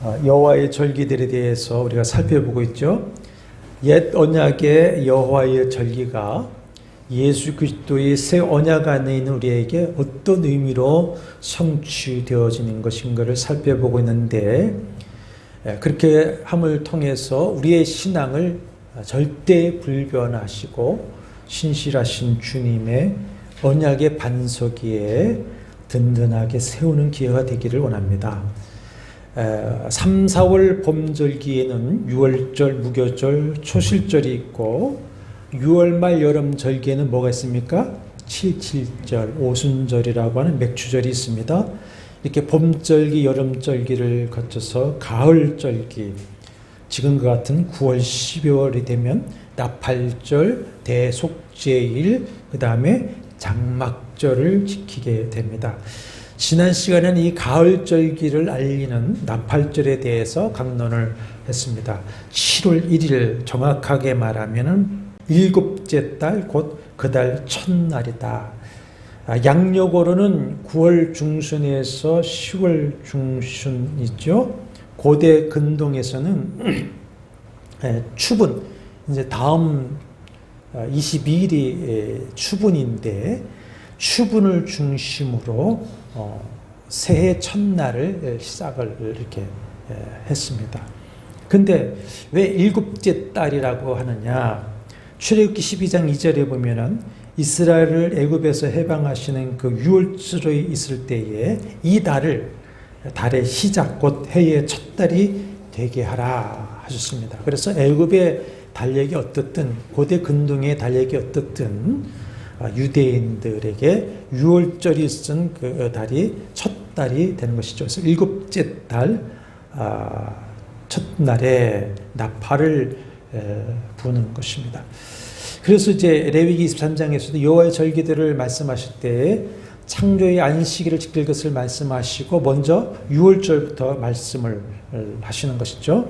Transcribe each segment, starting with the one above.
여호와의 절기들에 대해서 우리가 살펴보고 있죠. 옛 언약의 여호와의 절기가 예수 그리스도의 새 언약 안에 있는 우리에게 어떤 의미로 성취되어지는 것인가를 살펴보고 있는데, 그렇게 함을 통해서 우리의 신앙을 절대 불변하시고 신실하신 주님의 언약의 반석 위에 든든하게 세우는 기회가 되기를 원합니다. 3, 4월 봄절기에는 유월절, 무교절, 초실절이 있고 6월 말 여름절기에는 뭐가 있습니까? 7.7절, 오순절이라고 하는 맥추절이 있습니다. 이렇게 봄절기, 여름절기를 거쳐서 가을절기, 지금과 같은 9월, 12월이 되면 나팔절, 대속죄일, 그 다음에 장막절을 지키게 됩니다. 지난 시간에는 이 가을절기를 알리는 나팔절에 대해서 강론을 했습니다. 7월 1일 정확하게 말하면 일곱째 달, 곧 그 달 첫날이다. 양력으로는 9월 중순에서 10월 중순 있죠. 고대 근동에서는 추분, 이제 다음 22일이 추분인데, 추분을 중심으로 새해 첫날을 시작을 이렇게 했습니다. 근데 왜 일곱째 달이라고 하느냐? 출애굽기 12장 2절에 보면은 이스라엘을 애굽에서 해방하시는 그 유월절에 있을 때에 이 달을 달의 시작, 곧 해의 첫 달이 되게 하라 하셨습니다. 그래서 애굽의 달력이 어떻든, 고대 근동의 달력이 어떻든 유대인들에게 유월절이 쓴 그 달이 첫 달이 되는 것이죠. 그래서 일곱째 달 첫날에 나팔을 부는 것입니다. 그래서 이제 레위기 23장에서도 여호와의 절기들을 말씀하실 때 창조의 안식일을 지킬 것을 말씀하시고 먼저 유월절부터 말씀을 하시는 것이죠.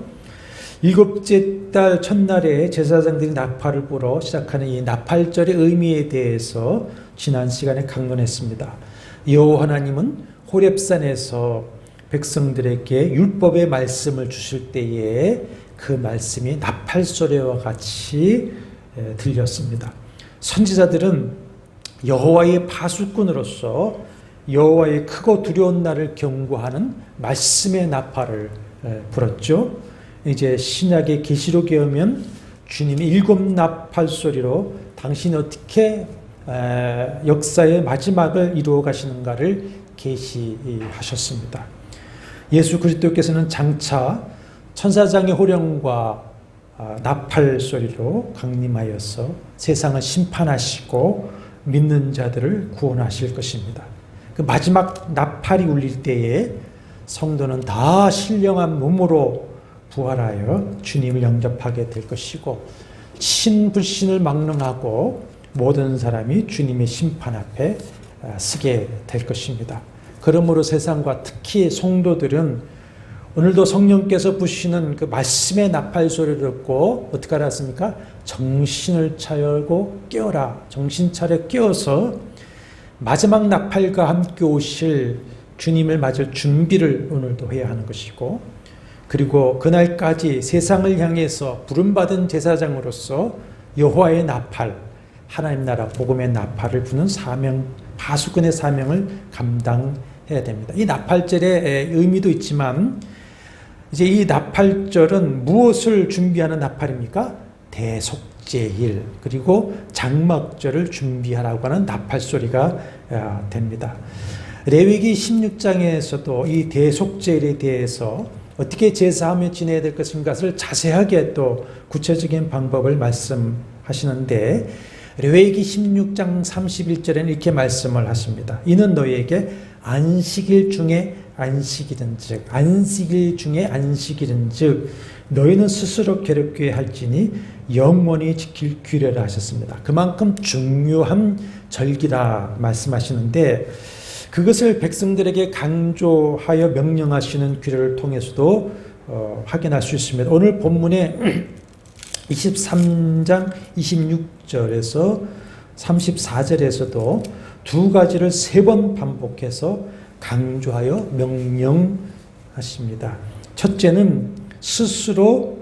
일곱째 달 첫날에 제사장들이 나팔을 불어 시작하는 이 나팔절의 의미에 대해서 지난 시간에 강론했습니다. 여호와 하나님은 호렙산에서 백성들에게 율법의 말씀을 주실 때에 그 말씀이 나팔 소리와 같이 들렸습니다. 선지자들은 여호와의 파수꾼으로서 여호와의 크고 두려운 날을 경고하는 말씀의 나팔을 불었죠. 이제 신약의 계시록에 오면 주님이 일곱 나팔 소리로 당신이 어떻게 역사의 마지막을 이루어 가시는가를 계시하셨습니다. 예수 그리스도께서는 장차 천사장의 호령과 나팔 소리로 강림하여서 세상을 심판하시고 믿는 자들을 구원하실 것입니다. 그 마지막 나팔이 울릴 때에 성도는 다 신령한 몸으로 부활하여 주님을 영접하게 될 것이고, 신불신을 막론하고 모든 사람이 주님의 심판 앞에 서게 될 것입니다. 그러므로 세상과 특히 성도들은 오늘도 성령께서 부시는 그 말씀의 나팔 소리를 듣고 어떻게 알았습니까? 정신을 차리고 깨어라. 정신 차려 깨어서 마지막 나팔과 함께 오실 주님을 맞을 준비를 오늘도 해야 하는 것이고, 그리고 그날까지 세상을 향해서 부름받은 제사장으로서 여호와의 나팔, 하나님 나라 복음의 나팔을 부는 사명, 파수꾼의 사명을 감당해야 됩니다. 이 나팔절의 의미도 있지만 이제 이 나팔절은 무엇을 준비하는 나팔입니까? 대속죄일, 그리고 장막절을 준비하라고 하는 나팔 소리가 됩니다. 레위기 16장에서도 이 대속죄일에 대해서 어떻게 제사하며 지내야 될 것인가를 자세하게 또 구체적인 방법을 말씀하시는데, 레위기 16장 31절에는 이렇게 말씀을 하십니다. 이는 너희에게 안식일 중에 안식일은즉, 안식일 중에 안식일은즉 너희는 스스로 괴롭게 할지니 영원히 지킬 규례라 하셨습니다. 그만큼 중요한 절기라 말씀하시는데, 그것을 백성들에게 강조하여 명령하시는 규례를 통해서도 확인할 수 있습니다. 오늘 본문에 23장 26절에서 34절에서도 두 가지를 3번 반복해서 강조하여 명령하십니다. 첫째는 스스로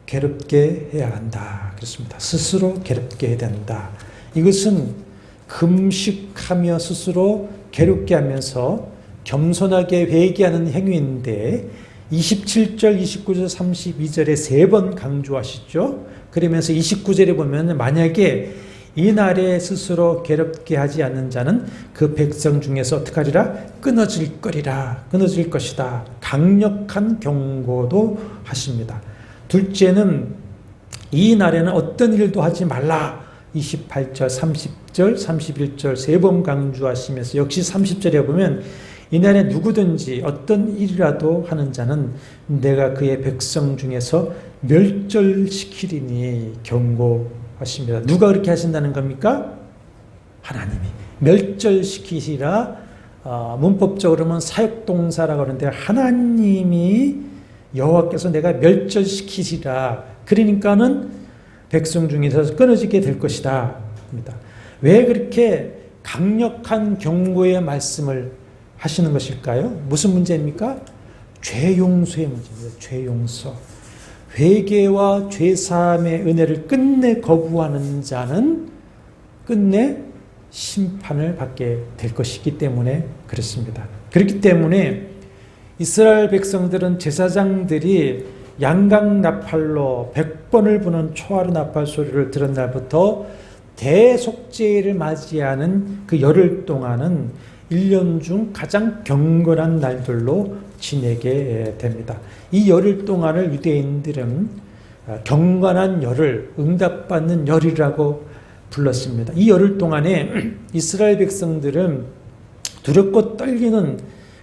괴롭게 해야 한다. 그렇습니다. 스스로 괴롭게 해야 된다. 이것은 금식하며 스스로 괴롭게 하면서 겸손하게 회개하는 행위인데 27절, 29절, 32절에 3번 강조하시죠. 그러면서 29절에 보면 만약에 이 날에 스스로 괴롭게 하지 않는 자는 그 백성 중에서 어떻게 하리라? 끊어질 거리라. 끊어질 것이다. 강력한 경고도 하십니다. 둘째는 이 날에는 어떤 일도 하지 말라. 28절, 30절, 31절 3번 강조하시면서 역시 30절에 보면 이날에 누구든지 어떤 일이라도 하는 자는 내가 그의 백성 중에서 멸절시키리니 경고하십니다. 누가 그렇게 하신다는 겁니까? 하나님이. 멸절시키시라. 문법적으로는 사역동사라고 하는데 하나님이 여호와께서 내가 멸절시키시라. 그러니까는 백성 중에서 끊어지게 될 것이다. 왜 그렇게 강력한 경고의 말씀을 하시는 것일까요? 무슨 문제입니까? 죄 용서의 문제입니다. 죄 용서. 회개와 죄사함의 은혜를 끝내 거부하는 자는 끝내 심판을 받게 될 것이기 때문에 그렇습니다. 그렇기 때문에 이스라엘 백성들은 제사장들이 양강나팔로 100번을 부는 초하루 나팔 소리를 들은 날부터 대속죄를 맞이하는 그 열흘 동안은 1년 중 가장 경건한 날들로 지내게 됩니다. 이 열흘 동안을 유대인들은 경건한 열흘, 응답받는 열이라고 불렀습니다. 이 열흘 동안에 이스라엘 백성들은 두렵고 떨리는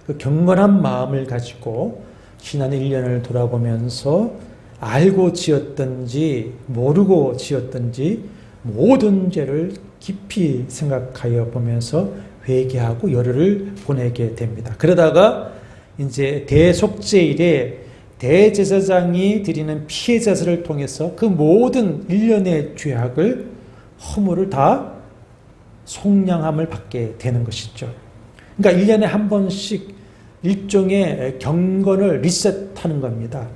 그 경건한 마음을 가지고 지난 1년을 돌아보면서 알고 지었든지 모르고 지었든지 모든 죄를 깊이 생각하여 보면서 회개하고 열흘을 보내게 됩니다. 그러다가 이제 대속죄일에 대제사장이 드리는 피해자들을 통해서 그 모든 1년의 죄악을 허물을 다 속량함을 받게 되는 것이죠. 그러니까 1년에 한 번씩 일종의 경건을 리셋하는 겁니다.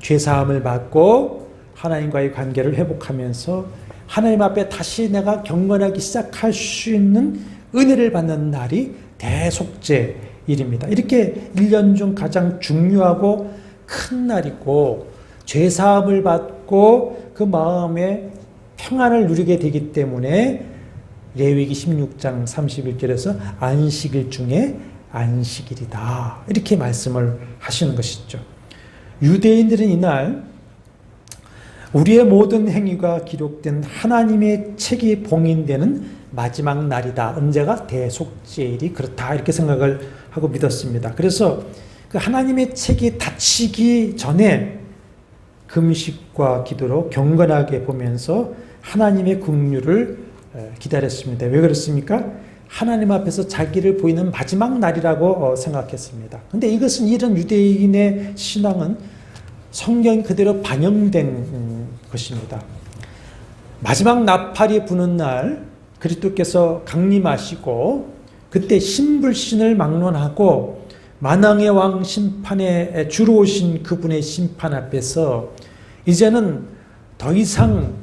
죄사함을 받고 하나님과의 관계를 회복하면서 하나님 앞에 다시 내가 경건하기 시작할 수 있는 은혜를 받는 날이 대속죄일입니다. 이렇게 1년 중 가장 중요하고 큰 날이고 죄사함을 받고 그 마음에 평안을 누리게 되기 때문에 레위기 16장 31절에서 안식일 중에 안식일이다. 이렇게 말씀을 하시는 것이죠. 유대인들은 이날 우리의 모든 행위가 기록된 하나님의 책이 봉인되는 마지막 날이다. 언제가? 대속죄일이 그렇다. 이렇게 생각을 하고 믿었습니다. 그래서 그 하나님의 책이 닫히기 전에 금식과 기도로 경건하게 보면서 하나님의 긍휼을 기다렸습니다. 왜 그렇습니까? 하나님 앞에서 자기를 보이는 마지막 날이라고 생각했습니다. 그런데 이것은 이런 유대인의 신앙은 성경 그대로 반영된 것입니다. 마지막 나팔이 부는 날 그리스도께서 강림하시고 그때 신불신을 막론하고 만왕의 왕 심판에 주로 오신 그분의 심판 앞에서 이제는 더 이상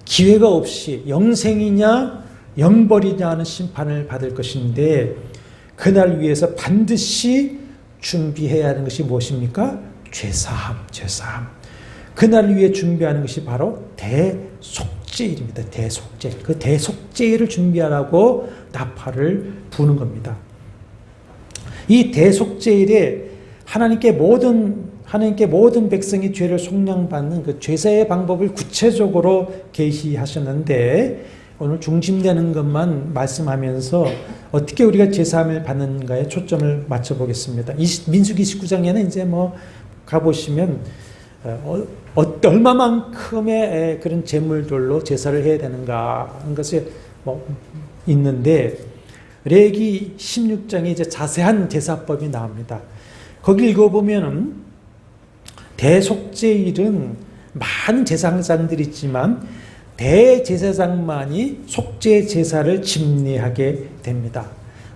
기회가 없이 영생이냐 영벌이냐 하는 심판을 받을 것인데 그날 위해서 반드시 준비해야 하는 것이 무엇입니까? 죄사함. 그날 위해 준비하는 것이 바로 대속죄일입니다. 대속죄일. 그 대속죄일을 준비하라고 나팔을 부는 겁니다. 이 대속죄일에 하나님께 모든 백성이 죄를 속량받는 그 죄사의 방법을 구체적으로 계시하셨는데 오늘 중심되는 것만 말씀하면서 어떻게 우리가 죄사함을 받는가에 초점을 맞춰보겠습니다. 민수기 19장에는 이제 가보시면 얼마만큼의 그런 제물들로 제사를 해야 되는가 하는 것이 있는데 레위기 16장에 이제 자세한 제사법이 나옵니다. 거기 읽어보면은 대속죄일은 많은 제사장들이 있지만 대제사장만이 속죄 제사를 집례하게 됩니다.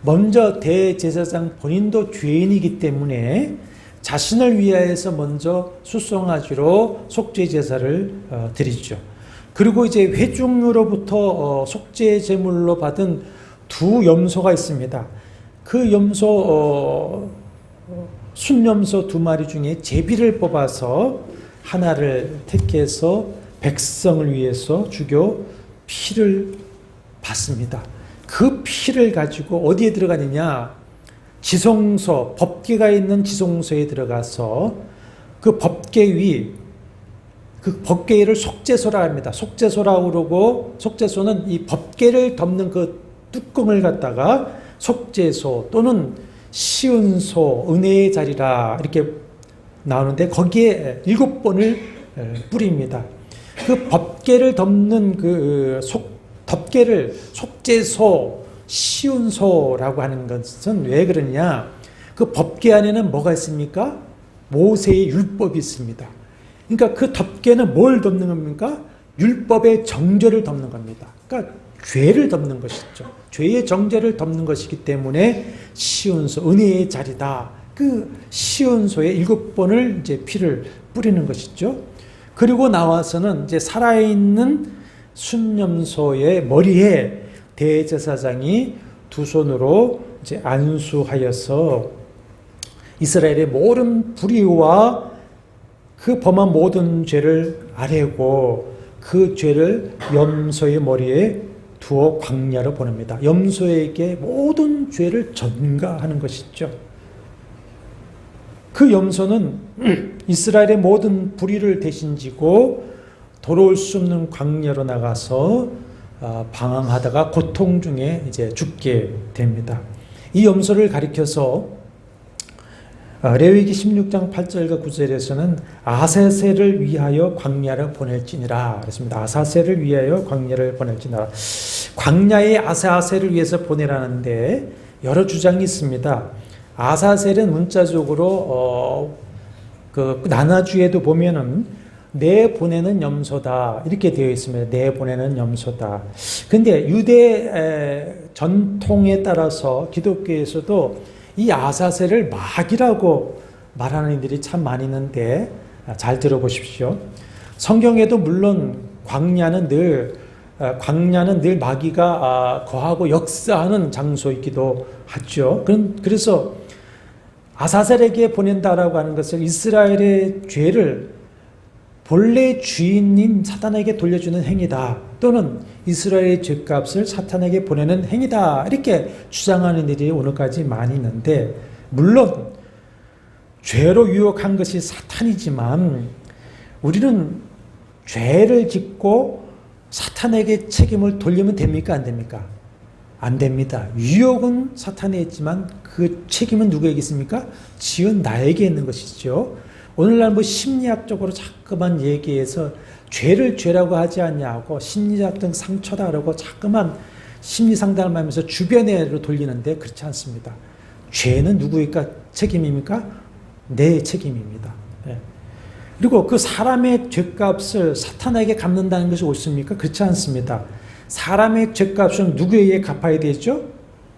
먼저 대제사장 본인도 죄인이기 때문에 자신을 위하여서 먼저 수송아지로 속죄 제사를 드리죠. 그리고 이제 회중으로부터 속죄 제물로 받은 두 염소가 있습니다. 그 염소 순염소 두 마리 중에 제비를 뽑아서 하나를 택해서 백성을 위해서 죽여 피를 받습니다. 그 피를 가지고 어디에 들어가느냐? 지성소, 법궤가 있는 지성소에 들어가서 그 법궤 위, 그 법궤를 속죄소라 합니다. 속죄소라고 그러고, 속죄소는 이 법궤를 덮는 그 뚜껑을 갖다가 속죄소 또는 시은소, 은혜의 자리라 이렇게 나오는데 거기에 7번을 뿌립니다. 그 법궤를 덮는 그 덮개를 속죄소, 시운소라고 하는 것은 왜 그러냐? 그 법궤 안에는 뭐가 있습니까? 모세의 율법이 있습니다. 그러니까 그 덮개는 뭘 덮는 겁니까? 율법의 정죄를 덮는 겁니다. 그러니까 죄를 덮는 것이죠. 죄의 정죄를 덮는 것이기 때문에 시운소, 은혜의 자리다. 그 시운소에 7번을 이제 피를 뿌리는 것이죠. 그리고 나와서는 이제 살아있는 순염소의 머리에 대제사장이 두 손으로 이제 안수하여서 이스라엘의 모든 불의와 그 범한 모든 죄를 아뢰고 그 죄를 염소의 머리에 두어 광야로 보냅니다. 염소에게 모든 죄를 전가하는 것이죠. 그 염소는 이스라엘의 모든 불의를 대신 지고 돌아올 수 없는 광야로 나가서 방황하다가 고통 중에 이제 죽게 됩니다. 이 염소를 가리켜서 레위기 16장 8절과 9절에서는 아사셀을 위하여 광야를 보낼지니라 그랬습니다. 아사셀을 위하여 광야를 보낼지니라. 광야에 아사셀을 위해서 보내라는데 여러 주장이 있습니다. 아사셀은 문자적으로 그 나나주에도 보면은 내 보내는 염소다 이렇게 되어 있습니다. 내 보내는 염소다. 근데 유대 전통에 따라서 기독교에서도 이 아사셀을 마귀라고 말하는 이들이 참 많이 있는데 잘 들어보십시오. 성경에도 물론 광야는 늘 마귀가 거하고 역사하는 장소이기도 하죠. 그래서 아사셀에게 보낸다라고 하는 것을 이스라엘의 죄를 본래 주인인 사탄에게 돌려주는 행위다. 또는 이스라엘의 죄값을 사탄에게 보내는 행위다. 이렇게 주장하는 일이 오늘까지 많이 있는데 물론 죄로 유혹한 것이 사탄이지만 우리는 죄를 짓고 사탄에게 책임을 돌리면 됩니까? 안 됩니까? 안 됩니다. 유혹은 사탄에 있지만 그 책임은 누구에게 있습니까? 지은 나에게 있는 것이죠. 오늘날 심리학적으로 자꾸만 얘기해서 죄를 죄라고 하지 않냐고 심리학 등 상처다 그러고 자꾸만 심리 상담을 하면서 주변으로 돌리는데 그렇지 않습니다. 죄는 누구의 책임입니까? 내 책임입니다. 네. 그리고 그 사람의 죄값을 사탄에게 갚는다는 것이 옳습니까? 그렇지 않습니다. 사람의 죄값은 누구에게 갚아야 되죠?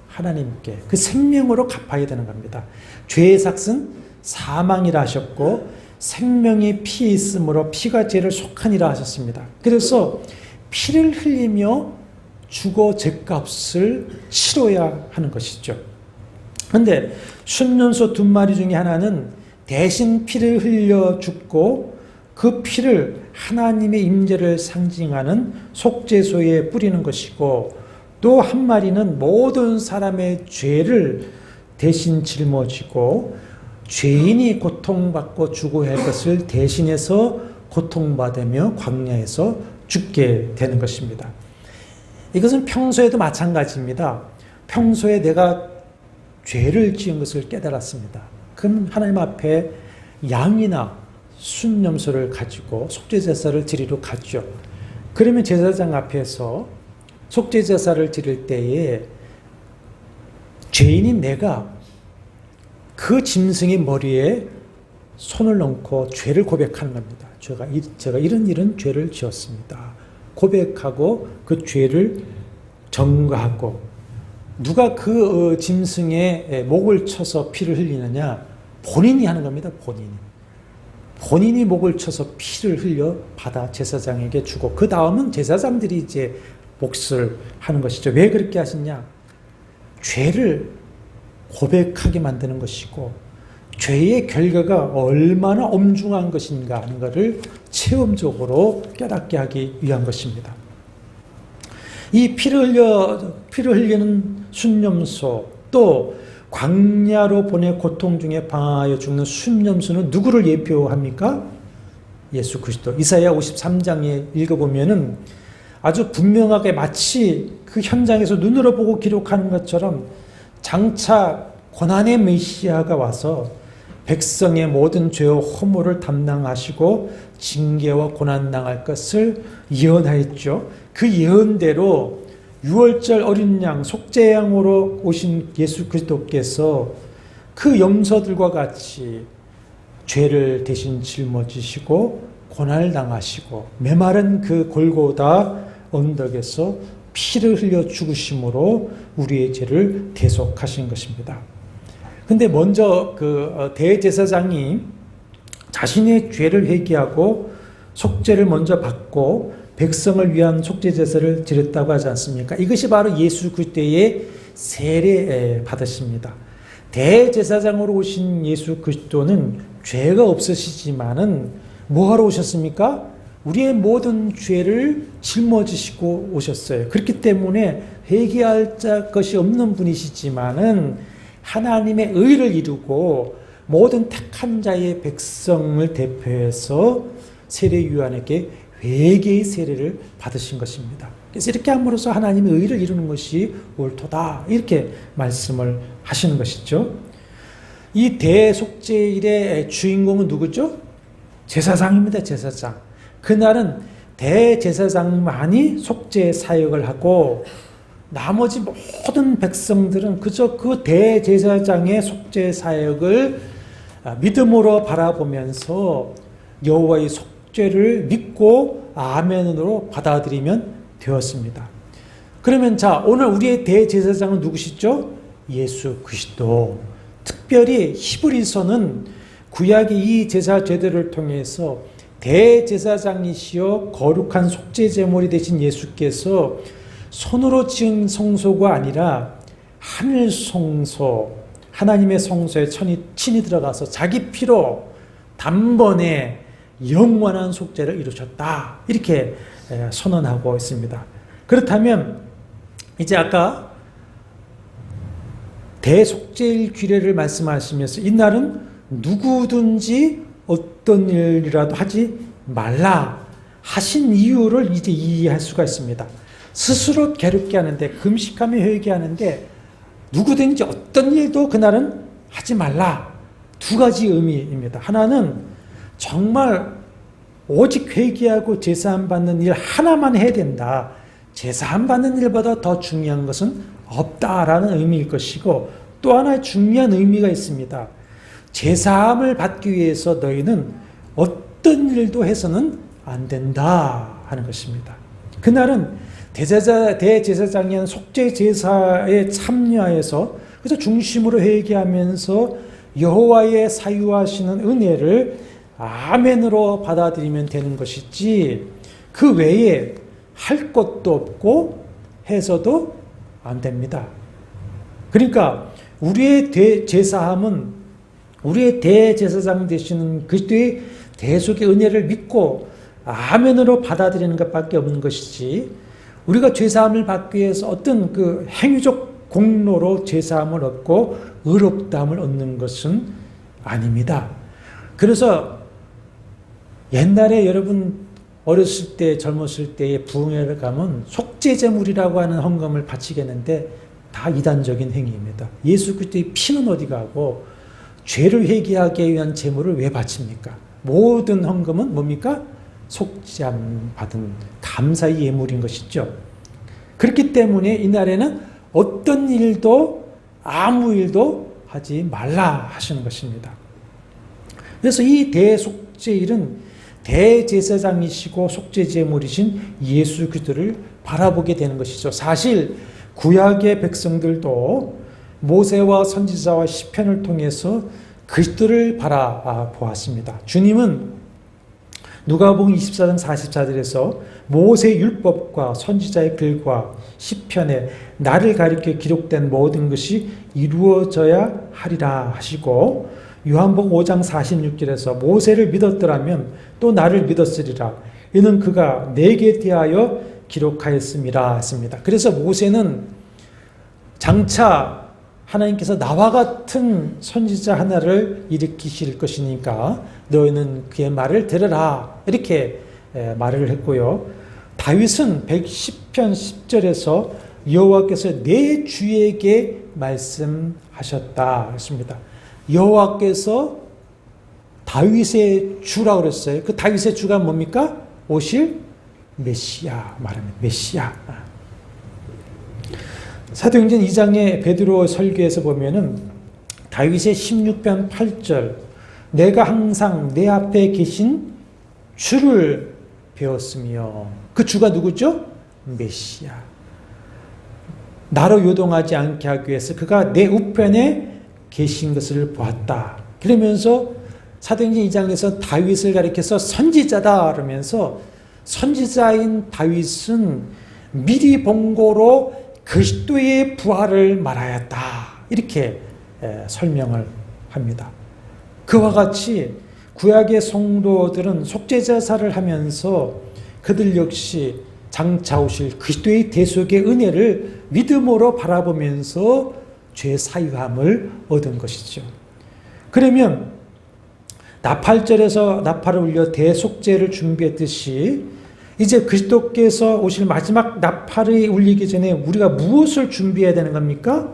하나님께. 그 생명으로 갚아야 되는 겁니다. 죄의 삭은 사망이라 하셨고 생명이 피에 있으므로 피가 죄를 속하니라 하셨습니다. 그래서 피를 흘리며 죽어 죄값을 치러야 하는 것이죠. 그런데 순염소 두 마리 중에 하나는 대신 피를 흘려 죽고 그 피를 하나님의 임재를 상징하는 속죄소에 뿌리는 것이고 또 한 마리는 모든 사람의 죄를 대신 짊어지고 죄인이 고통받고 죽어야 할 것을 대신해서 고통받으며 광야에서 죽게 되는 것입니다. 이것은 평소에도 마찬가지입니다. 평소에 내가 죄를 지은 것을 깨달았습니다. 그럼 하나님 앞에 양이나 순염소를 가지고 속죄제사를 드리러 갔죠. 그러면 제사장 앞에서 속죄제사를 드릴 때에 죄인인 내가 그 짐승의 머리에 손을 얹고 죄를 고백하는 겁니다. 제가 이런 죄를 지었습니다. 고백하고 그 죄를 전가하고 누가 그 짐승의 목을 쳐서 피를 흘리느냐? 본인이 하는 겁니다. 본인이 목을 쳐서 피를 흘려 받아 제사장에게 주고 그 다음은 제사장들이 이제 몫을 하는 것이죠. 왜 그렇게 하시냐? 죄를 고백하게 만드는 것이고 죄의 결과가 얼마나 엄중한 것인가 하는 것을 체험적으로 깨닫게 하기 위한 것입니다. 이 피를 흘리는 순념소, 또 광야로 보내 고통 중에 방황하여 죽는 순념소는 누구를 예표합니까? 예수 그리스도. 이사야 53장에 읽어보면은 아주 분명하게 마치 그 현장에서 눈으로 보고 기록하는 것처럼 장차 고난의 메시아가 와서 백성의 모든 죄와 허물을 담당하시고 징계와 고난당할 것을 예언하였죠. 그 예언대로 6월절 어린 양 속죄양으로 오신 예수 그리스도께서 그 염소들과 같이 죄를 대신 짊어지시고 고난을 당하시고 메마른 그 골고다 언덕에서 피를 흘려 죽으심으로 우리의 죄를 대속하신 것입니다. 근데 먼저 그 대제사장이 자신의 죄를 회개하고 속죄를 먼저 받고 백성을 위한 속죄 제사를 드렸다고 하지 않습니까? 이것이 바로 예수 그리스도의 세례 받으십니다. 대제사장으로 오신 예수 그리스도는 죄가 없으시지만은 뭐하러 오셨습니까? 우리의 모든 죄를 짊어지시고 오셨어요. 그렇기 때문에 회개할 것이 없는 분이시지만은 하나님의 의를 이루고 모든 택한 자의 백성을 대표해서 세례 요한에게 회개의 세례를 받으신 것입니다. 그래서 이렇게 함으로써 하나님의 의를 이루는 것이 옳도다 이렇게 말씀을 하시는 것이죠. 이 대속죄일의 주인공은 누구죠? 제사장입니다. 제사장. 그날은 대제사장만이 속죄 사역을 하고 나머지 모든 백성들은 그저 그 대제사장의 속죄 사역을 믿음으로 바라보면서 여호와의 속죄를 믿고 아멘으로 받아들이면 되었습니다. 그러면 자, 오늘 우리의 대제사장은 누구시죠? 예수 그리스도. 특별히 히브리서는 구약의 이 제사 제도를 통해서 대제사장이시여 거룩한 속죄 제물이 되신 예수께서 손으로 지은 성소가 아니라 하늘 성소, 하나님의 성소에 친히 들어가서 자기 피로 단번에 영원한 속죄를 이루셨다. 이렇게 선언하고 있습니다. 그렇다면 이제 아까 대속죄일 규례를 말씀하시면서 이날은 누구든지 어떤 일이라도 하지 말라 하신 이유를 이제 이해할 수가 있습니다. 스스로 괴롭게 하는데, 금식하며 회개하는데 누구든지 어떤 일도 그날은 하지 말라. 두 가지 의미입니다. 하나는 정말 오직 회개하고 제사함 받는 일 하나만 해야 된다. 제사함 받는 일보다 더 중요한 것은 없다라는 의미일 것이고, 또 하나의 중요한 의미가 있습니다. 제사함을 받기 위해서 너희는 어떤 일도 해서는 안 된다 하는 것입니다. 그날은 대제사장이 한 속죄 제사에 참여해서 그래서 중심으로 회개하면서 여호와의 사유하시는 은혜를 아멘으로 받아들이면 되는 것이지, 그 외에 할 것도 없고 해서도 안 됩니다. 그러니까 우리의 대제사함은 우리의 대제사장 되시는 그리스도의 대속의 은혜를 믿고 아멘으로 받아들이는 것밖에 없는 것이지, 우리가 죄사함을 받기 위해서 어떤 그 행위적 공로로 죄사함을 얻고 의롭다함을 얻는 것은 아닙니다. 그래서 옛날에 여러분 어렸을 때, 젊었을 때에 부흥회를 가면 속죄제물이라고 하는 헌금을 바치겠는데 다 이단적인 행위입니다. 예수 그리스도의 피는 어디 가고 죄를 회개하기 위한 제물을 왜 바칩니까? 모든 헌금은 뭡니까? 속죄함 받은 감사의 예물인 것이죠. 그렇기 때문에 이날에는 어떤 일도 아무 일도 하지 말라 하시는 것입니다. 그래서 이 대속죄일은 대제사장이시고 속죄제물이신 예수 그리스도를 바라보게 되는 것이죠. 사실 구약의 백성들도 모세와 선지자와 시편을 통해서 그리스도를 바라보았습니다. 주님은 누가복음 24장 44절에서 모세 율법과 선지자의 글과 시편에 나를 가리켜 기록된 모든 것이 이루어져야 하리라 하시고, 요한복음 5장 46절에서 모세를 믿었더라면 또 나를 믿었으리라. 이는 그가 내게 대하여 기록하였음이라 했습니다. 그래서 모세는 장차 하나님께서 나와 같은 선지자 하나를 일으키실 것이니까 너희는 그의 말을 들으라, 이렇게 말을 했고요. 다윗은 110편 10절에서 여호와께서 내 주에게 말씀하셨다 했습니다. 여호와께서 다윗의 주라고 그랬어요. 그 다윗의 주가 뭡니까? 오실 메시아 말합니다. 메시아. 사도행전 2장의 베드로 설교에서 보면은 다윗의 16편 8절, 내가 항상 내 앞에 계신 주를 배웠으며, 그 주가 누구죠? 메시아. 나로 요동하지 않게 하기 위해서 그가 내 우편에 계신 것을 보았다. 그러면서 사도행전 2장에서 다윗을 가리켜서 선지자다 그러면서, 선지자인 다윗은 미리 본 거로 그리스도의 부활을 말하였다, 이렇게 설명을 합니다. 그와 같이 구약의 성도들은 속죄제사를 하면서 그들 역시 장차 오실 그리스도의 대속의 은혜를 믿음으로 바라보면서 죄 사유함을 얻은 것이죠. 그러면 나팔절에서 나팔을 울려 대속죄를 준비했듯이 이제 그리스도께서 오실 마지막 나팔이 울리기 전에 우리가 무엇을 준비해야 되는 겁니까?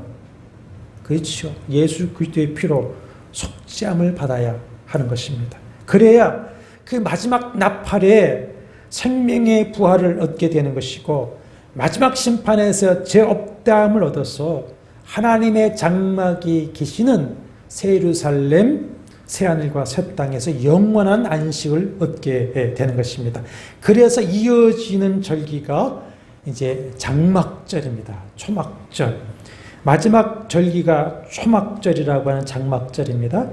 그렇죠. 예수 그리스도의 피로 속죄함을 받아야 하는 것입니다. 그래야 그 마지막 나팔에 생명의 부활을 얻게 되는 것이고, 마지막 심판에서 죄 없다함을 얻어서 하나님의 장막이 계시는 새 예루살렘, 새하늘과 새 땅에서 영원한 안식을 얻게 되는 것입니다. 그래서 이어지는 절기가 이제 장막절입니다. 초막절. 마지막 절기가 초막절이라고 하는 장막절입니다.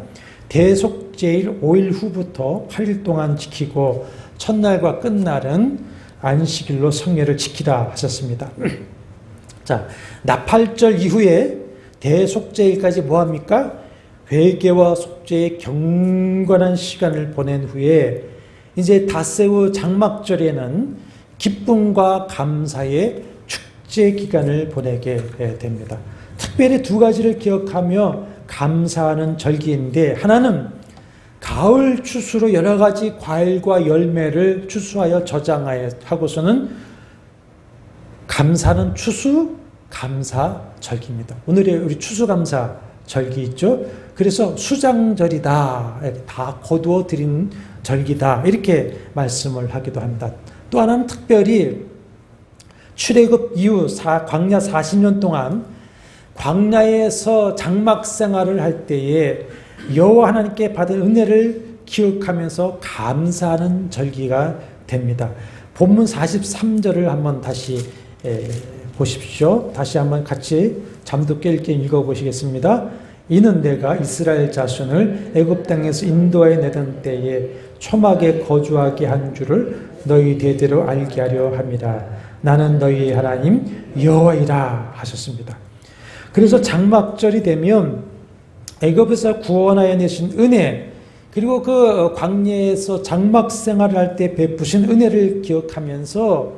대속죄일 5일 후부터 8일 동안 지키고 첫날과 끝날은 안식일로 성회를 지키라 하셨습니다. 자, 나팔절 이후에 대속죄일까지 뭐합니까? 회개와 속죄의 경건한 시간을 보낸 후에 이제 닷새우 장막절에는 기쁨과 감사의 축제 기간을 보내게 됩니다. 특별히 두 가지를 기억하며 감사하는 절기인데, 하나는 가을 추수로 여러 가지 과일과 열매를 추수하여 저장하고서는 감사는 추수 감사 절기입니다. 오늘의 우리 추수감사 절기 있죠. 그래서 수장절이다, 다 거두어 드린 절기다, 이렇게 말씀을 하기도 합니다. 또 하나는 특별히 출애굽 이후 광야 40년 동안 광야에서 장막 생활을 할 때에 여호와 하나님께 받은 은혜를 기억하면서 감사하는 절기가 됩니다. 본문 43절을 한번 다시 보십시오. 다시 한번 같이 잠도 깰 게 읽어보시겠습니다. 이는 내가 이스라엘 자손을 애굽 땅에서 인도하여 내던 때에 초막에 거주하게 한 줄을 너희 대대로 알게 하려 함이라. 나는 너희의 하나님 여호와이라 하셨습니다. 그래서 장막절이 되면 애굽에서 구원하여 내신 은혜, 그리고 그 광야에서 장막 생활을 할 때 베푸신 은혜를 기억하면서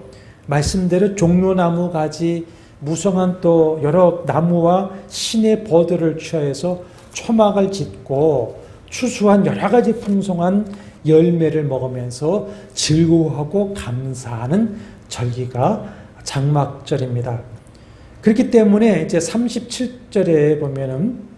말씀대로 종려나무 가지, 무성한 또 여러 나무와 신의 버들을 취하여서 초막을 짓고 추수한 여러 가지 풍성한 열매를 먹으면서 즐거워하고 감사하는 절기가 장막절입니다. 그렇기 때문에 이제 37절에 보면은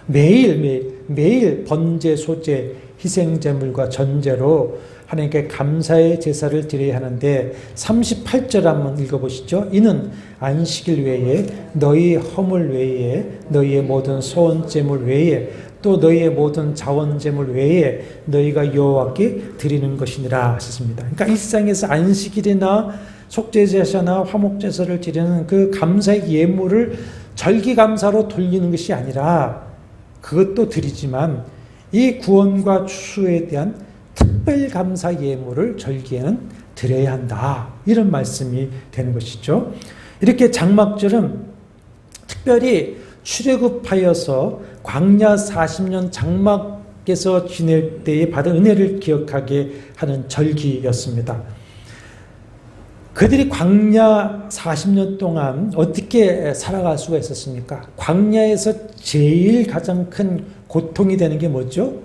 매일 번제, 소제, 희생제물과 전제로 하나님께 감사의 제사를 드려야 하는데, 38절 한번 읽어보시죠. 이는 안식일 외에 너희 허물 외에 너희의 모든 소원제물 외에 또 너희의 모든 자원제물 외에 너희가 여호와께 드리는 것이니라 하셨습니다. 그러니까 일상에서 안식일이나 속죄제사나 화목제사를 드리는 그 감사의 예물을 절기감사로 돌리는 것이 아니라, 그것도 드리지만 이 구원과 추수에 대한 특별 감사 예물을 절기에는 드려야 한다. 이런 말씀이 되는 것이죠. 이렇게 장막절은 특별히 출애굽하여서 광야 40년 장막에서 지낼 때에 받은 은혜를 기억하게 하는 절기였습니다. 그들이 광야 40년 동안 어떻게 살아갈 수가 있었습니까? 광야에서 제일 가장 큰 고통이 되는 게 뭐죠?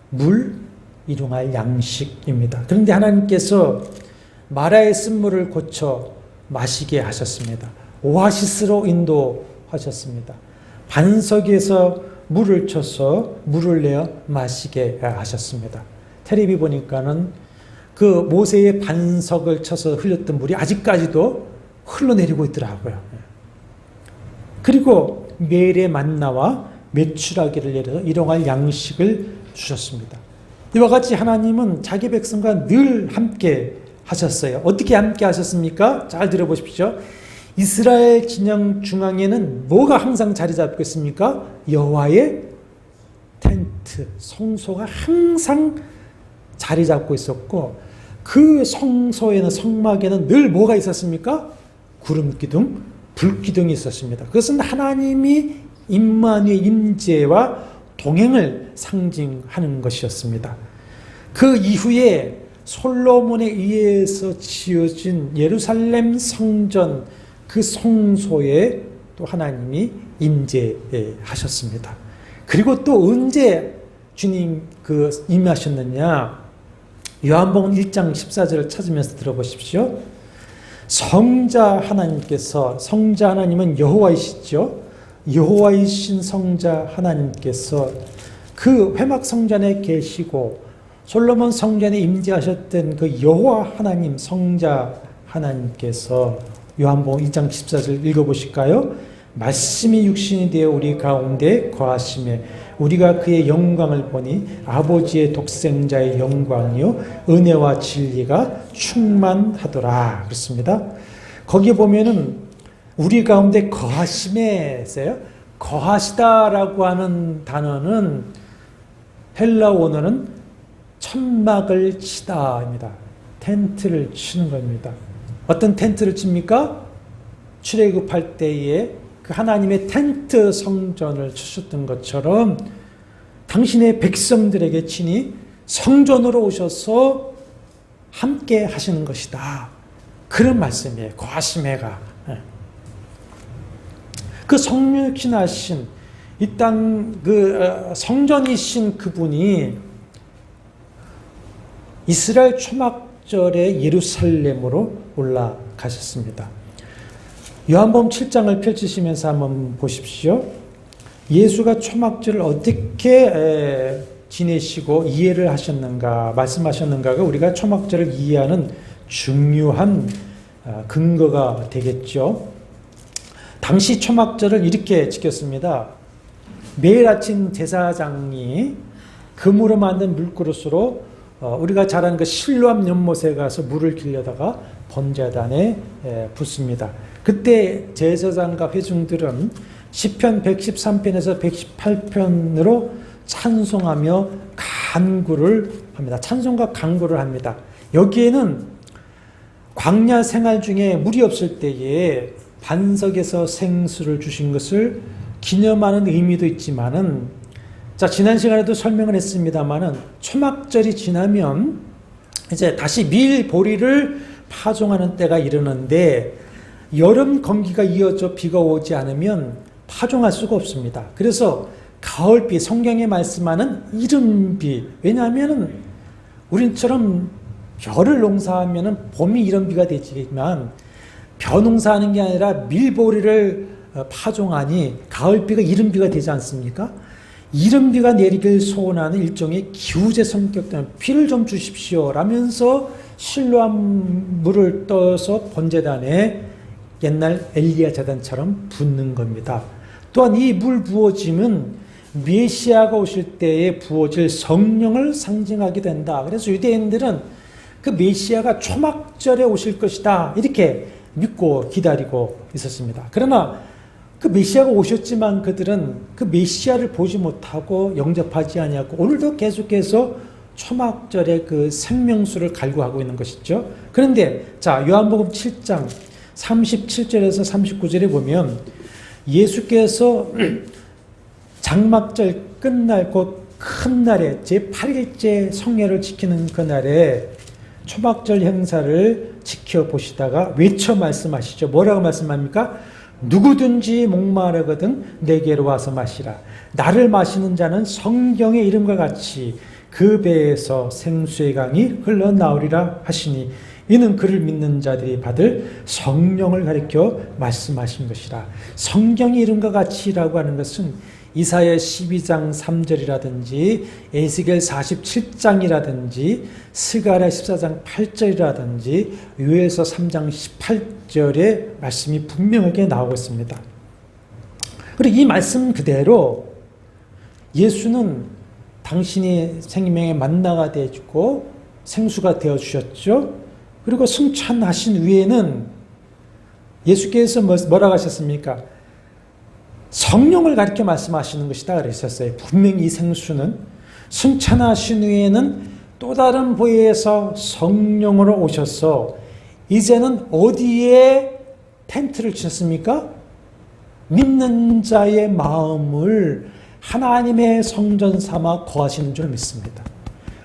물, 일용할 양식입니다. 그런데 하나님께서 마라의 쓴물을 고쳐 마시게 하셨습니다. 오아시스로 인도하셨습니다. 반석에서 물을 쳐서 물을 내어 마시게 하셨습니다. 텔레비 보니까는 그 모세의 반석을 쳐서 흘렸던 물이 아직까지도 흘러내리고 있더라고요. 그리고 매일의 만나와 메추라기를 내려서 일용할 양식을 주셨습니다. 이와 같이 하나님은 자기 백성과 늘 함께 하셨어요. 어떻게 함께 하셨습니까? 잘 들어보십시오. 이스라엘 진영 중앙에는 뭐가 항상 자리 잡고 있습니까? 여호와의 텐트, 성소가 항상 자리 잡고 있었고, 그 성소에는, 성막에는 늘 뭐가 있었습니까? 구름기둥, 불기둥이 있었습니다. 그것은 하나님이 임마누엘 임재와 동행을 상징하는 것이었습니다. 그 이후에 솔로몬에 의해서 지어진 예루살렘 성전, 그 성소에 또 하나님이 임재하셨습니다. 그리고 또 언제 주님 임하셨느냐? 요한복음 1장 14절을 찾으면서 들어보십시오. 성자 하나님께서, 성자 하나님은 여호와이시죠. 여호와이신 성자 하나님께서 그 회막 성전에 계시고 솔로몬 성전에 임재하셨던 그 여호와 하나님, 성자 하나님께서 요한복음 2장 14절 읽어보실까요? 말씀이 육신이 되어 우리 가운데 거하심에 우리가 그의 영광을 보니 아버지의 독생자의 영광이요 은혜와 진리가 충만하더라. 그렇습니다. 거기 보면은 우리 가운데 거하심에서요, 거하시다라고 하는 단어는 헬라 원어는 천막을 치다입니다. 텐트를 치는 겁니다. 어떤 텐트를 칩니까? 출애굽할 때에 그 하나님의 텐트 성전을 치셨던 것처럼 당신의 백성들에게 친히 성전으로 오셔서 함께 하시는 것이다. 그런 말씀이에요. 거하심해가. 그 성육신하신 이 땅 그 성전이신 그분이 이스라엘 초막절에 예루살렘으로 올라가셨습니다. 요한복음 7장을 펼치시면서 한번 보십시오. 예수가 초막절을 어떻게 지내시고 이해를 하셨는가, 말씀하셨는가가 우리가 초막절을 이해하는 중요한 근거가 되겠죠. 당시 초막절을 이렇게 지켰습니다. 매일 아침 제사장이 금으로 만든 물그릇으로 우리가 잘 아는 그 실로암 연못에 가서 물을 길려다가 번제단에 붓습니다. 그때 제사장과 회중들은 시편 113편에서 118편으로 찬송하며 간구를 합니다. 찬송과 간구를 합니다. 여기에는 광야 생활 중에 물이 없을 때에 반석에서 생수를 주신 것을 기념하는 의미도 있지만은, 자, 지난 시간에도 설명을 했습니다만은 초막절이 지나면 이제 다시 밀 보리를 파종하는 때가 이르는데 여름 건기가 이어져 비가 오지 않으면 파종할 수가 없습니다. 그래서 가을비, 성경에 말씀하는 이른비, 왜냐하면 우리처럼 벼를 농사하면 봄이 이른비가 되지만 벼 농사하는 게 아니라 밀보리를 파종하니 가을비가 이른비가 되지 않습니까? 이른비가 내리길 소원하는 일종의 기우제 성격 때문에 비를 좀 주십시오 라면서 실로암 물을 떠서 번제단에 옛날 엘리야 제단처럼 붓는 겁니다. 또한 이 물 부어짐은 메시아가 오실 때에 부어질 성령을 상징하게 된다. 그래서 유대인들은 그 메시아가 초막절에 오실 것이다 이렇게 믿고 기다리고 있었습니다. 그러나 그 메시아가 오셨지만 그들은 그 메시아를 보지 못하고 영접하지 아니하고 오늘도 계속해서 초막절의 그 생명수를 갈구하고 있는 것이죠. 그런데 자, 요한복음 7장 37절에서 39절에 보면 예수께서 장막절 끝날 곧 큰 날에 제8일째 성회를 지키는 그날에 초막절 행사를 지켜보시다가 외쳐 말씀하시죠. 뭐라고 말씀합니까? 누구든지 목마르거든 내게로 와서 마시라. 나를 마시는 자는 성경의 이름과 같이 그 배에서 생수의 강이 흘러나오리라 하시니 이는 그를 믿는 자들이 받을 성령을 가리켜 말씀하신 것이라. 성경의 이름과 같이라고 하는 것은 이사야 12장 3절이라든지 에스겔 47장이라든지 스가랴 14장 8절이라든지 요엘서 3장 18절의 말씀이 분명하게 나오고 있습니다. 그리고 이 말씀 그대로 예수는 당신이 생명의 만나가 되어주고 생수가 되어주셨죠. 그리고 승천하신 후에는 예수께서 뭐라고 하셨습니까? 성령을 가리켜 말씀하시는 것이다 그랬었어요. 분명히 이 생수는 승천하신 후에는 또 다른 보혜에서 성령으로 오셔서 이제는 어디에 텐트를 치셨습니까? 믿는 자의 마음을 하나님의 성전 삼아 거하시는 줄 믿습니다.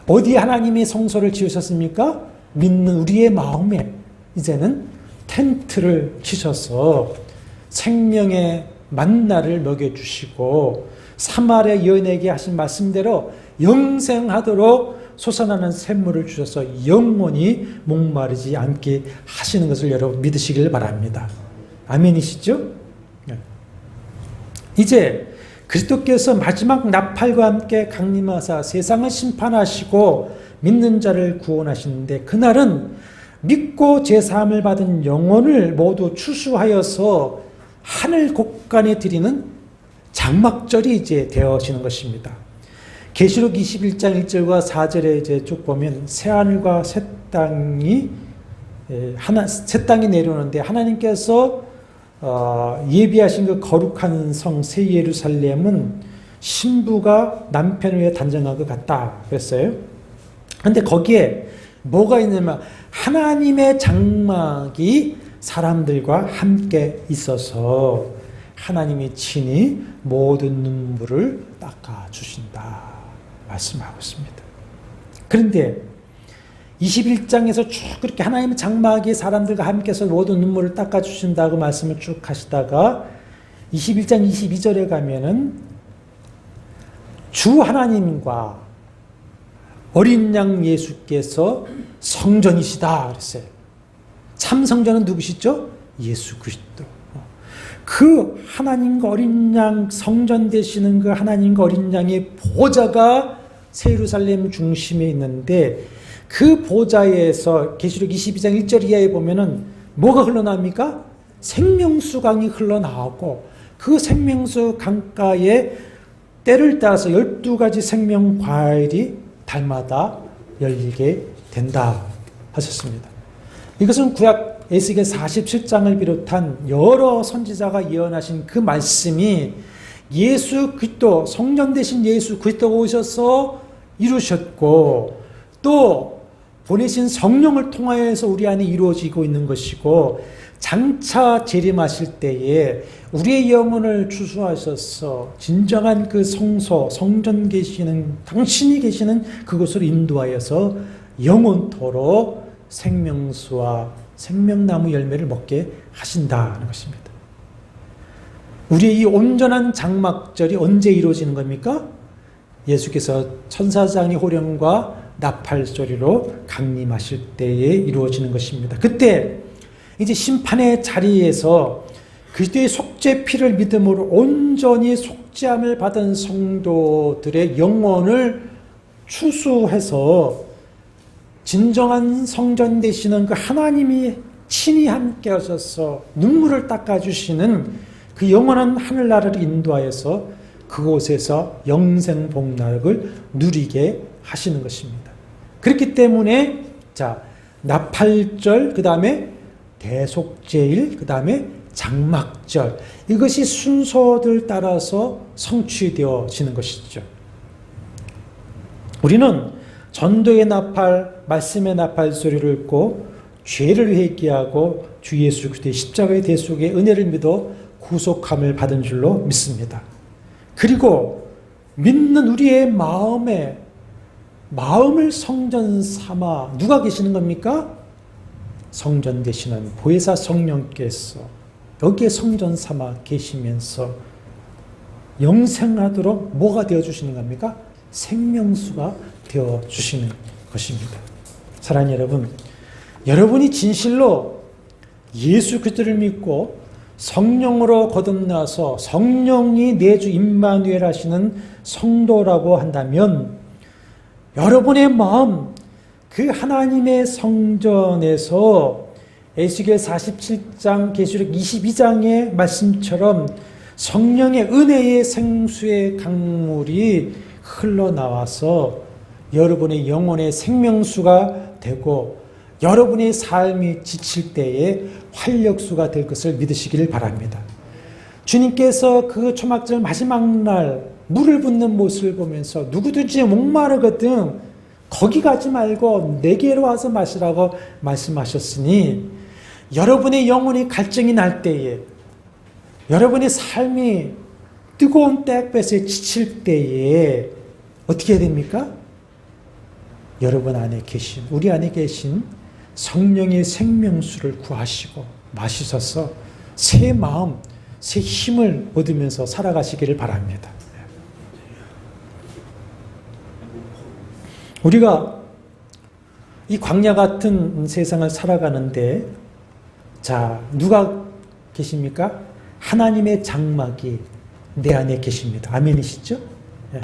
어디에 하나님이 성소를 지으셨습니까? 믿는 우리의 마음에 이제는 텐트를 치셔서 생명의 만나를 먹여주시고 사마리아 여인에게 하신 말씀대로 영생하도록 솟아나는 샘물을 주셔서 영원히 목마르지 않게 하시는 것을 여러분 믿으시길 바랍니다. 아멘이시죠? 이제 그리스도께서 마지막 나팔과 함께 강림하사 세상을 심판하시고 믿는 자를 구원하시는데 그날은 믿고 제사함을 받은 영혼을 모두 추수하여서 하늘 곳간에 드리는 장막절이 이제 되어지는 것입니다. 계시록 21장 1절과 4절에 이제 쭉 보면 새 하늘과 새 땅이 내려오는데 하나님께서 예비하신 그 거룩한 성 새 예루살렘은 신부가 남편 위에 단정한 것 같다 그랬어요. 그런데 거기에 뭐가 있냐면 하나님의 장막이 사람들과 함께 있어서 하나님이 친히 모든 눈물을 닦아주신다 말씀하고 있습니다. 그런데 21장에서 쭉 그렇게 하나님의 장막이 사람들과 함께서 모든 눈물을 닦아주신다고 말씀을 쭉 하시다가 21장 22절에 가면은 주 하나님과 어린 양 예수께서 성전이시다 그랬어요. 참 성전은 누구시죠? 예수 그리스도. 그 하나님과 어린 양 성전 되시는 그 하나님과 어린 양의 보좌가 새 예루살렘 중심에 있는데 그 보좌에서 계시록 22장 1절 이하에 보면은 뭐가 흘러나옵니까? 생명수 강이 흘러나오고 그 생명수 강가에 때를 따라서 12가지 생명 과일이 달마다 열리게 된다 하셨습니다. 이것은 구약 에스겔 47장을 비롯한 여러 선지자가 예언하신 그 말씀이 예수 그리스도 성전 되신 예수 그리스도가 오셔서 이루셨고 또 보내신 성령을 통하여서 우리 안에 이루어지고 있는 것이고 장차 재림하실 때에 우리의 영혼을 추수하셔서 진정한 그 성소 성전 계시는 당신이 계시는 그곳으로 인도하여서 영원토록 생명수와 생명나무 열매를 먹게 하신다는 것입니다. 우리의 이 온전한 장막절이 언제 이루어지는 겁니까? 예수께서 천사장의 호령과 나팔 소리로 강림하실 때에 이루어지는 것입니다. 그때 이제 심판의 자리에서 그리스도의 속죄 피를 믿음으로 온전히 속죄함을 받은 성도들의 영혼을 추수해서 진정한 성전 되시는 그 하나님이 친히 함께 하셔서 눈물을 닦아주시는 그 영원한 하늘나라를 인도하여서 그곳에서 영생 복락을 누리게 하시는 것입니다. 그렇기 때문에 자 나팔절 그 다음에 대속죄일 그 다음에 장막절, 이것이 순서를 따라서 성취되어지는 것이죠. 우리는 전도의 나팔, 말씀의 나팔 소리를 듣고 죄를 회개하고 주 예수 그리스도의 십자가의 대속의 은혜를 믿어 구속함을 받은 줄로 믿습니다. 그리고 믿는 우리의 마음을 성전 삼아 누가 계시는 겁니까? 성전 되시는 보혜사 성령께서 여기에 성전 삼아 계시면서 영생하도록 뭐가 되어주시는 겁니까? 생명수가 되어주시는 것입니다. 사랑하는 여러분, 여러분이 진실로 예수 그리스도를 믿고 성령으로 거듭나서 성령이 내 주 임마누엘 하시는 성도라고 한다면 여러분의 마음, 그 하나님의 성전에서 에스겔 47장, 계시록 22장의 말씀처럼 성령의 은혜의 생수의 강물이 흘러나와서 여러분의 영혼의 생명수가 되고 여러분의 삶이 지칠 때에 활력수가 될 것을 믿으시기를 바랍니다. 주님께서 그 초막절 마지막 날 물을 붓는 모습을 보면서 누구든지 목마르거든 거기 가지 말고 내게로 와서 마시라고 말씀하셨으니 여러분의 영혼이 갈증이 날 때에 여러분의 삶이 뜨거운 땡볕에 지칠 때에 어떻게 해야 됩니까? 여러분 안에 계신, 우리 안에 계신 성령의 생명수를 구하시고 마시셔서 새 마음, 새 힘을 얻으면서 살아가시기를 바랍니다. 우리가 이 광야 같은 세상을 살아가는데 자, 누가 계십니까? 하나님의 장막이 내 안에 계십니다. 아멘이시죠? 예.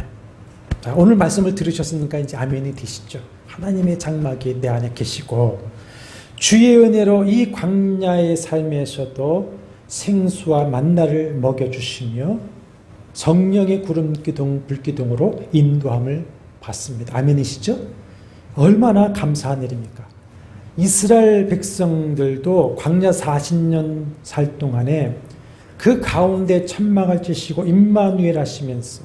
자, 오늘 말씀을 들으셨으니까 이제 아멘이 되시죠? 하나님의 장막이 내 안에 계시고 주의 은혜로 이 광야의 삶에서도 생수와 만나를 먹여주시며 성령의 구름기둥, 불기둥으로 인도함을 받습니다. 아멘이시죠? 얼마나 감사한 일입니까? 이스라엘 백성들도 광야 40년 살 동안에 그 가운데 천막을 치시고 임마누엘 하시면서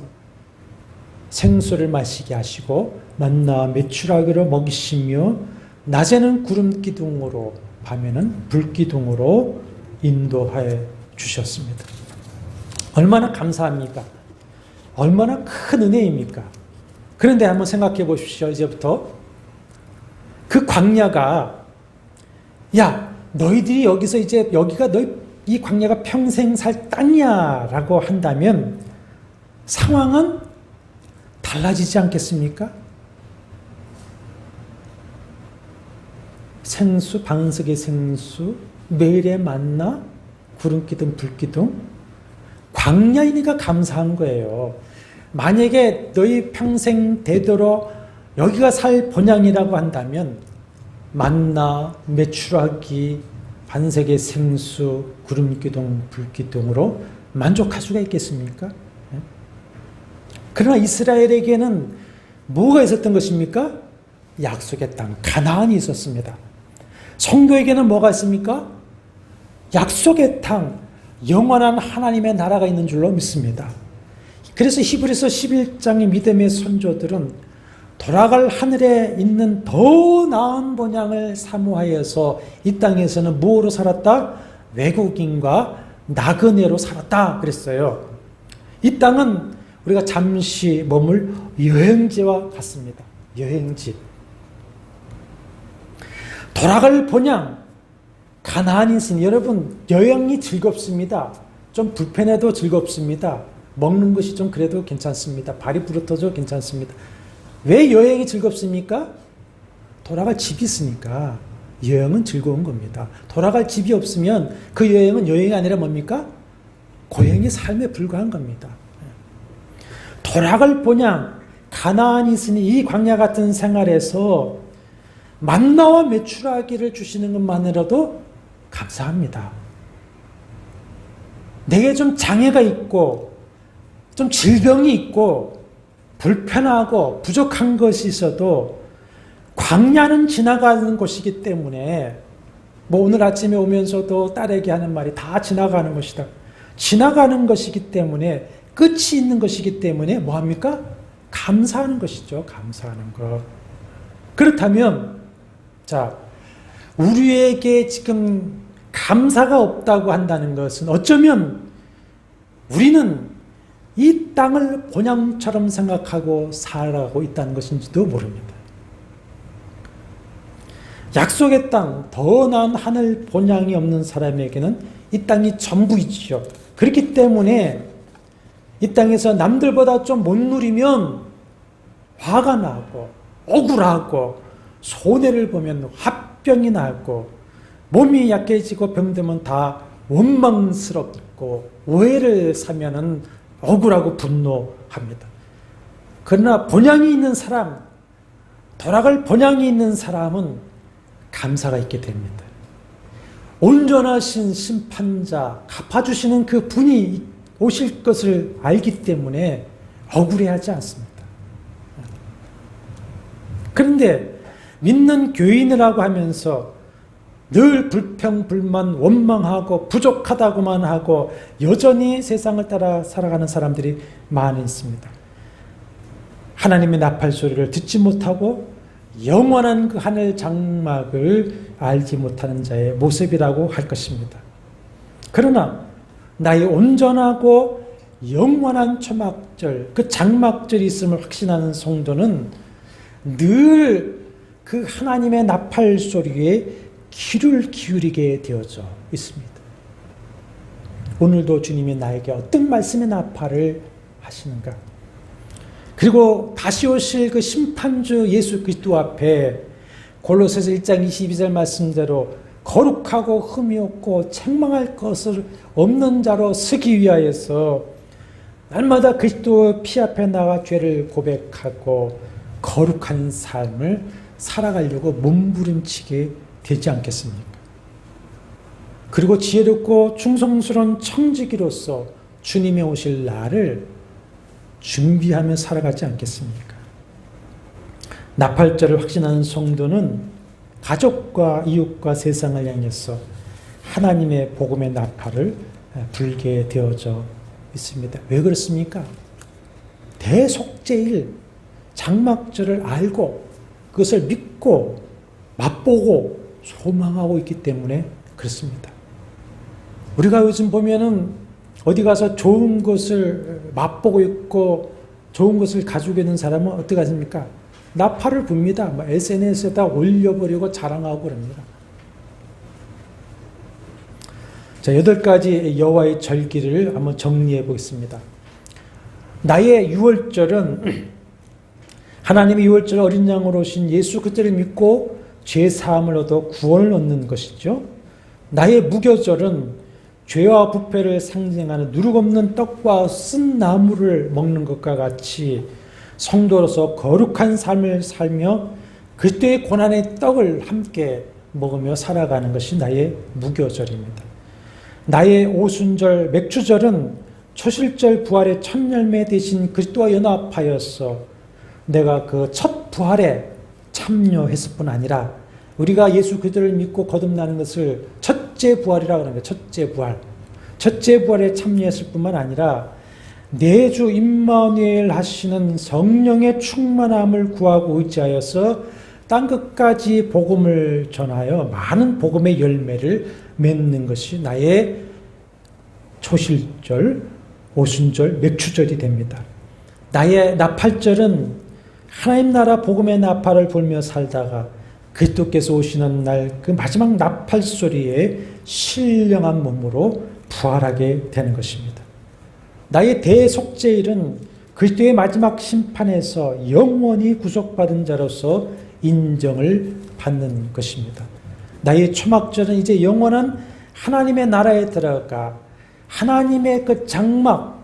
생수를 마시게 하시고 만나 메추라기로 먹이시며 낮에는 구름기둥으로 밤에는 불기둥으로 인도하여 주셨습니다. 얼마나 감사합니까? 얼마나 큰 은혜입니까? 그런데 한번 생각해 보십시오. 이제부터 그 광야가 야 너희들이 여기서 이제 여기가 이 광야가 평생 살 땅이야 라고 한다면 상황은 달라지지 않겠습니까? 생수, 방석의 생수, 매일의 만나, 구름기둥, 불기둥, 광야이니까 감사한 거예요. 만약에 너희 평생 되도록 여기가 살 본향이라고 한다면 만나, 메추라기, 반석의 생수, 구름기둥, 불기둥으로 만족할 수가 있겠습니까? 그러나 이스라엘에게는 뭐가 있었던 것입니까? 약속의 땅, 가나안이 있었습니다. 성도에게는 뭐가 있습니까? 약속의 땅, 영원한 하나님의 나라가 있는 줄로 믿습니다. 그래서 히브리서 11장의 믿음의 선조들은 돌아갈 하늘에 있는 더 나은 본향을 사모하여서 이 땅에서는 무엇으로 살았다? 외국인과 나그네로 살았다 그랬어요. 이 땅은 우리가 잠시 머물 여행지와 같습니다. 여행지. 돌아갈 본향, 가나안이 있으니 여러분 여행이 즐겁습니다. 좀 불편해도 즐겁습니다. 먹는 것이 좀 그래도 괜찮습니다. 발이 부르터져 괜찮습니다. 왜 여행이 즐겁습니까? 돌아갈 집이 있으니까 여행은 즐거운 겁니다. 돌아갈 집이 없으면 그 여행은 여행이 아니라 뭡니까? 고행의 삶에 불과한 겁니다. 돌아갈 본향, 가나안이 있으니 이 광야 같은 생활에서 만나와 메추라기를 주시는 것만으로도 감사합니다. 내게 좀 장애가 있고 좀 질병이 있고 불편하고 부족한 것이 있어도 광야는 지나가는 곳이기 때문에 뭐 오늘 아침에 오면서도 딸에게 하는 말이 다 지나가는 것이다. 지나가는 것이기 때문에, 끝이 있는 것이기 때문에 뭐합니까? 감사하는 것이죠. 감사하는 것. 그렇다면 자, 우리에게 지금 감사가 없다고 한다는 것은 어쩌면 우리는 이 땅을 본향처럼 생각하고 살아가고 있다는 것인지도 모릅니다. 약속의 땅, 더 나은 하늘 본향이 없는 사람에게는 이 땅이 전부이지요. 그렇기 때문에 이 땅에서 남들보다 좀 못 누리면 화가 나고 억울하고 손해를 보면 화병이 나고 몸이 약해지고 병들면 다 원망스럽고 오해를 사면은 억울하고 분노합니다. 그러나 본향이 있는 사람, 돌아갈 본향이 있는 사람은 감사가 있게 됩니다. 온전하신 심판자, 갚아주시는 그 분이 오실 것을 알기 때문에 억울해하지 않습니다. 그런데 믿는 교인이라고 하면서 늘 불평, 불만, 원망하고 부족하다고만 하고 여전히 세상을 따라 살아가는 사람들이 많이 있습니다. 하나님의 나팔 소리를 듣지 못하고 영원한 그 하늘 장막을 알지 못하는 자의 모습이라고 할 것입니다. 그러나 나의 온전하고 영원한 초막절, 그 장막절이 있음을 확신하는 성도는 늘 그 하나님의 나팔 소리에 귀를 기울이게 되어져 있습니다. 오늘도 주님이 나에게 어떤 말씀의 나팔을 하시는가? 그리고 다시 오실 그 심판주 예수 그리스도 앞에 골로새서 1장 22절 말씀대로 거룩하고 흠이 없고 책망할 것을 없는 자로 서기 위하여서 날마다 그리스도 피 앞에 나가 죄를 고백하고 거룩한 삶을 살아가려고 몸부림치게 되지 않겠습니까? 그리고 지혜롭고 충성스러운 청지기로서 주님의 오실 날을 준비하며 살아가지 않겠습니까? 나팔절을 확신하는 성도는 가족과 이웃과 세상을 향해서 하나님의 복음의 나팔을 불게 되어져 있습니다. 왜 그렇습니까? 대속죄일 장막절을 알고 그것을 믿고 맛보고 소망하고 있기 때문에 그렇습니다. 우리가 요즘 보면은 어디 가서 좋은 것을 맛보고 있고 좋은 것을 가지고 있는 사람은 어떻게 하십니까? 나팔을 붑니다. SNS에다 올려버리고 자랑하고 그럽니다. 자, 8가지 여호와의 절기를 한번 정리해 보겠습니다. 나의 유월절은 하나님의 유월절 어린 양으로 오신 예수 그리스도를 믿고 죄 사함을 얻어 구원을 얻는 것이죠. 나의 무교절은 죄와 부패를 상징하는 누룩 없는 떡과 쓴 나무를 먹는 것과 같이 성도로서 거룩한 삶을 살며 그리스도의 고난의 떡을 함께 먹으며 살아가는 것이 나의 무교절입니다. 나의 오순절 맥주절은 초실절 부활의 첫 열매 대신 그리스도와 연합하여서 내가 그 첫 부활에 참여했을 뿐 아니라 우리가 예수 그리스도를 믿고 거듭나는 것을 첫째 부활이라고 하는 거예요. 첫째 부활. 첫째 부활에 참여했을 뿐만 아니라 내 주 임마누엘 하시는 성령의 충만함을 구하고 의지하여서 땅끝까지 복음을 전하여 많은 복음의 열매를 맺는 것이 나의 초실절, 오순절, 맥주절이 됩니다. 나의 나팔절은 하나님 나라 복음의 나팔을 불며 살다가 그리스도께서 오시는 날 그 마지막 나팔 소리에 신령한 몸으로 부활하게 되는 것입니다. 나의 대속죄일은 그리스도의 마지막 심판에서 영원히 구속받은 자로서 인정을 받는 것입니다. 나의 초막절은 이제 영원한 하나님의 나라에 들어가 하나님의 그 장막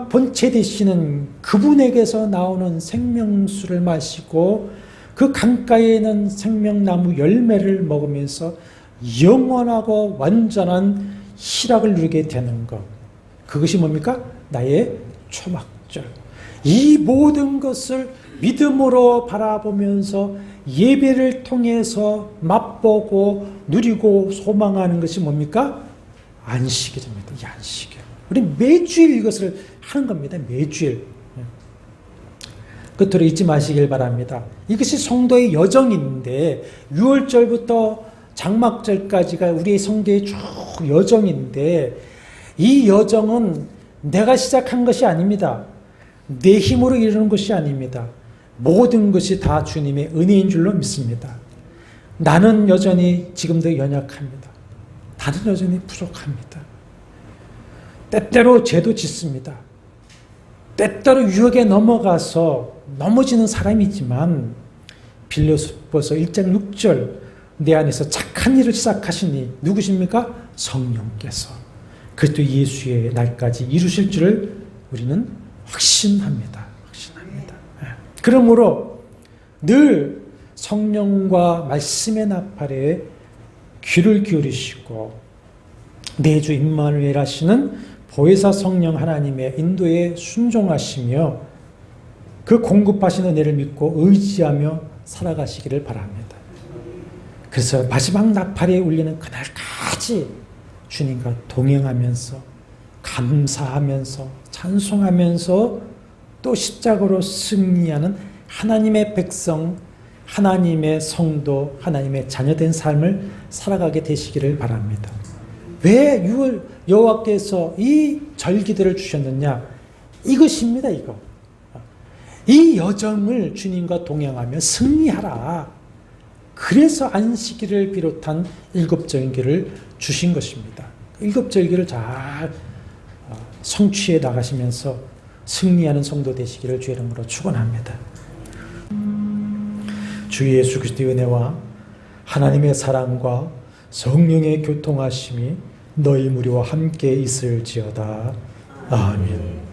본체 되시는 그분에게서 나오는 생명수를 마시고 그 강가에 있는 생명나무 열매를 먹으면서 영원하고 완전한 희락을 누리게 되는 것. 그것이 뭡니까? 나의 초막절. 이 모든 것을 믿음으로 바라보면서 예배를 통해서 맛보고 누리고 소망하는 것이 뭡니까? 안식일입니다. 이 안식일. 우리 매주일 이것을 하는 겁니다. 매주일. 끝으로 잊지 마시길 바랍니다. 이것이 성도의 여정인데 6월절부터 장막절까지가 우리의 성도의 쭉 여정인데 이 여정은 내가 시작한 것이 아닙니다. 내 힘으로 이루는 것이 아닙니다. 모든 것이 다 주님의 은혜인 줄로 믿습니다. 나는 여전히 지금도 연약합니다. 나는 여전히 부족합니다. 때때로 죄도 짓습니다. 때때로 유혹에 넘어가서 넘어지는 사람이지만 빌립보서 1장 6절 내 안에서 착한 일을 시작하시니 누구십니까? 성령께서 그리스도 예수의 날까지 이루실 줄을 우리는 확신합니다. 그러므로 늘 성령과 말씀의 나팔에 귀를 기울이시고 매주 임마누엘 하시는 보혜사 성령 하나님의 인도에 순종하시며 그 공급하시는 은혜를 믿고 의지하며 살아가시기를 바랍니다. 그래서 마지막 나팔에 울리는 그날까지 주님과 동행하면서 감사하면서 찬송하면서 또 십자가로 승리하는 하나님의 백성, 하나님의 성도, 하나님의 자녀된 삶을 살아가게 되시기를 바랍니다. 왜 6월 여호와께서 이 절기들을 주셨느냐? 이것입니다. 이거. 이 여정을 주님과 동행하며 승리하라. 그래서 안식일을 비롯한 일곱 절기를 주신 것입니다. 일곱 절기를 잘 성취해 나가시면서 승리하는 성도 되시기를 주의 이름으로 축원합니다. 주 예수 그리스도의 은혜와 하나님의 사랑과 성령의 교통하심이 너희 무리와 함께 있을지어다. 아멘.